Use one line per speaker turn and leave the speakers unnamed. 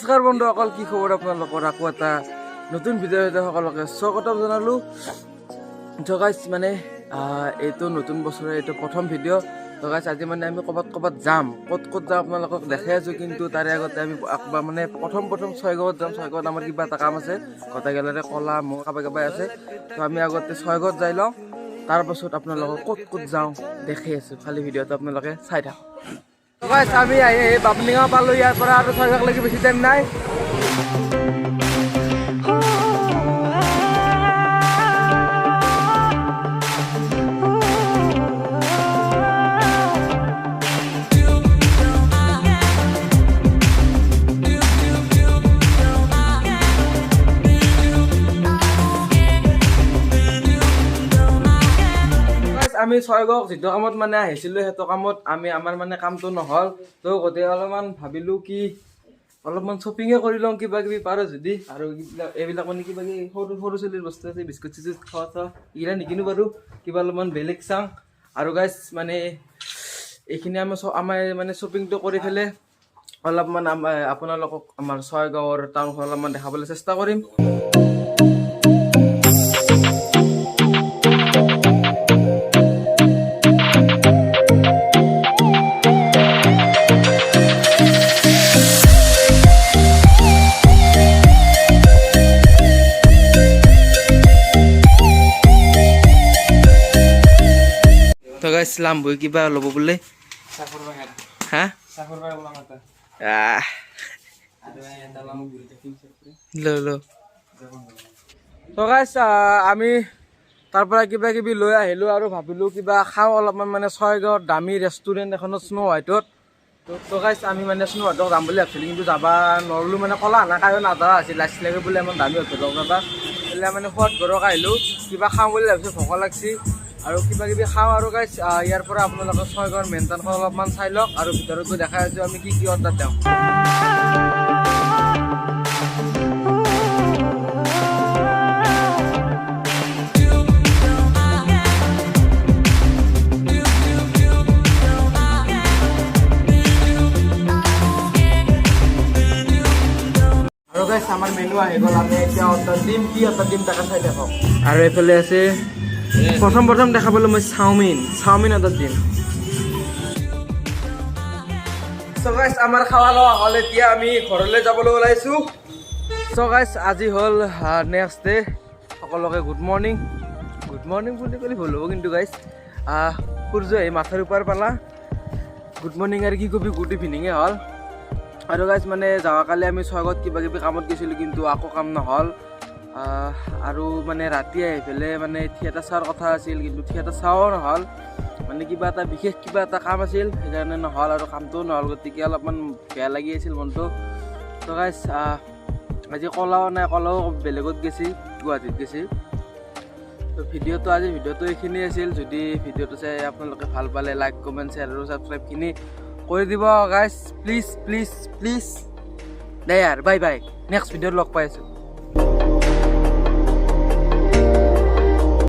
নমস্কাৰ বন্ধুসকল, কি খবৰ আপোনালোকৰ? আকৌ এটা নতুন ভিডিঅ' সৈতে সকলোকে স্বাগতম জনালোঁ। তো গাইজ মানে এইটো নতুন বছৰৰ এইটো প্ৰথম ভিডিঅ'। তো গাইজ আজি মানে আমি ক'ৰবাত যাম। ক'ত যাম আপোনালোকক দেখাই আছোঁ, কিন্তু তাৰে আগতে আমি মানে প্ৰথম ছয়গাঁৱত যাম। ছয়গাঁৱত আমাৰ কিবা এটা কাম আছে, গোটেইগেলাৰে ক'লা মোৰ কাবাই আছে। তো আমি আগতে ছয়গাঁৱত যাই লওঁ, তাৰপাছত আপোনালোকক ক'ত যাওঁ দেখাই আছোঁ। খালি ভিডিঅ'টো আপোনালোকে চাই থাকক। আমি বামলিঙা পালোঁ, ইয়াৰ পৰা আৰু ছয়গাঁও লাগি বেছি টাইম নাই। আমি ছয়গাঁও যিটো কামত মানে আহিছিলোঁ, সেইটো কামত আমাৰ মানে কামটো নহ'ল। তো গোটেই অলপমান ভাবিলোঁ কি অলপমান শ্বপিঙে কৰি লওঁ, কিবা কিবি পাৰোঁ যদি। আৰু এইবিলাক মানে কিবা কিবি সৰু চলিৰ বস্তু আছে, বিস্কুট চিস্কুট খোৱা এইবিলাক নিকিনো বাৰু, কিবা অলপমান বেলেগ চাওঁ। আৰু গাইজ মানে এইখিনি আমাৰ মানে শ্বপিংটো কৰি পেলাই অলপমান আপোনালোকক আমাৰ ছয়গাঁৱৰ টাউনখন অলপমান দেখাবলৈ চেষ্টা কৰিম। তো গাইজ লাম্বই কিবা ল'ব বোলে। হা তো গাইজ আমি তাৰ পৰা কিবা কিবি লৈ আহিলোঁ আৰু ভাবিলোঁ কিবা খাওঁ অলপমান, মানে ছয়গাঁৱত দামী ৰেষ্টুৰেণ্ট এখনত স্ন' হোৱাইটত। তো গাইজ আমি মানে স্ন' হোৱাইটত যাম বুলি ভাবিছিলোঁ, কিন্তু যাব নোৱাৰিলোঁ। মানে ক'লা আনা কাৰণ আধা আছিল, লাইচ লাগে বোলে ইমান দামী হোটেল যাবা বোলে। মানে সোৱাদ ঘৰক আহিলোঁ, কিবা খাওঁ বুলি ভাবিছোঁ, ভোক লাগছি আৰু কিবা কিবি খাওঁ। আৰু গাইজ ইয়াৰ পৰা আপোনালোকে ছয়গাঁৱৰ মেইন টাউনখন অলপমান চাই লওক, আৰু ভিতৰত গৈ দেখাই আছোঁ আমি কি অৰ্ডাৰ দিওঁ। আৰু গাইজ আমাৰ মেনু আহি গ'ল, আমি এতিয়া অৰ্ডাৰ দিম। কি অৰ্ডাৰ দিম তাকে চাই থাকক। আৰু এইফালে আছে প্ৰথম দেখাবলৈ মই চাওমিন অৰ্ডাৰ দিম। চ' গাইজ আমাৰ খাৱা লোৱা হ'ল, এতিয়া আমি ঘৰলৈ যাবলৈ ওলাইছোঁ। চ' গাইজ আজি হ'ল নেক্সট ডে। সকলোকে গুড মৰ্ণিং বুলি ক'লে ভুল হ'ব, কিন্তু গাইজ সূৰ্য আহি মাথাৰ ওপৰ পালা। গুড মৰ্ণিং আৰু কি কবি, গুড ইভিনিঙে হ'ল। আৰু গাইজ মানে যোৱাকালি আমি ছয়গাঁৱত কিবা কিবি কামত গৈছিলোঁ, কিন্তু আকৌ কাম নহ'ল। আৰু মানে ৰাতি আহি পেলাই মানে থিয়েটাৰ চোৱাৰ কথা আছিল, কিন্তু থিয়েটাৰ চোৱাও নহ'ল। মানে কিবা এটা বিশেষ কিবা এটা কাম আছিল, সেইকাৰণে নহ'ল আৰু কামটোও নহ'ল। গতিকে অলপমান বেয়া লাগি আছিল মনটো। তো গাইজ আজি ক'লাও বেলেগত গেছি, গুৱাহাটীত গেছি। তো ভিডিঅ'টো এইখিনি আছিল। যদি ভিডিঅ'টো চাই আপোনালোকে ভাল পালে লাইক কমেণ্ট শ্বেয়াৰ আৰু ছাবস্ক্ৰাইবখিনি কৰি দিব গাইজ, প্লিজ দে আৰু বাই। নেক্সট ভিডিঅ'ত লগ পাই আছোঁ।